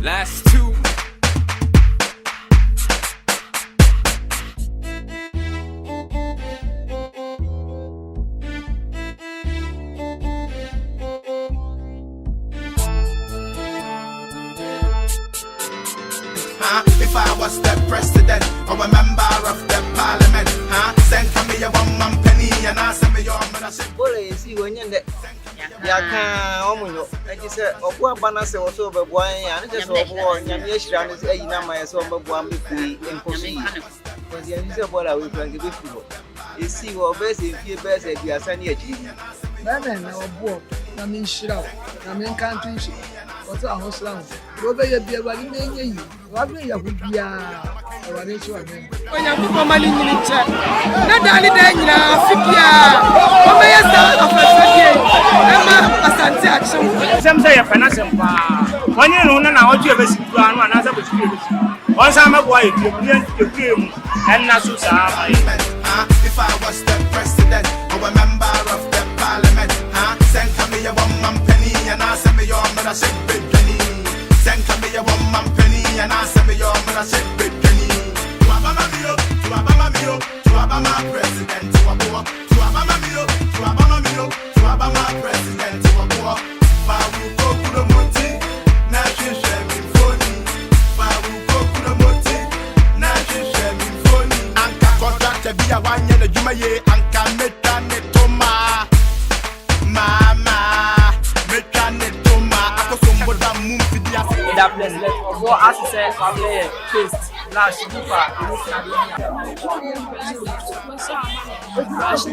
Last two. If I was the president or a member of the parliament, send me a 1 man penny and I send me your mother. Bole si wonyende yaka omunyo ejise ogwa bana se woso bebwan ya ne se ogwo nyame ahira ne se ayina ma se obebwan mekui enkosi because ya nise bola we frank be fubo esi wo be se fie be se biasa ne ajiri bana na obo na me nhira na me nkanto nshi woto ahosla wo be ye bia wali na enye yi wa be ya hubia wa ne chi wa me onya buko mali nyini nche na dali da nyina afipia o me yesa afasade ema asante action sem say yefana sempa wanye no na oju ebesi tu anu anasa bo tu ebesi on sa ma boy ekue mu enna so sa If I was the president or a member of the parliament, send me a 1 man penny and I send me your mother shake big penny. Send me a 1 man penny and I send me your mother shake big penny. To Obama Mio, to Obama Mio, to Obama president, to Obama Mio, to Obama Mio, to Obama president, to Obama. Babu Kokuno Moti, Nashi Shemi Foni. Babu Kokuno Moti, Nashi Shemi Foni. Anka contract be a 1 year Juma ye, Anka Meta Netoma. Mama, Meta Netoma. Ako sombo da mumfi dia. in that place let go as say family taste lash bufa Rush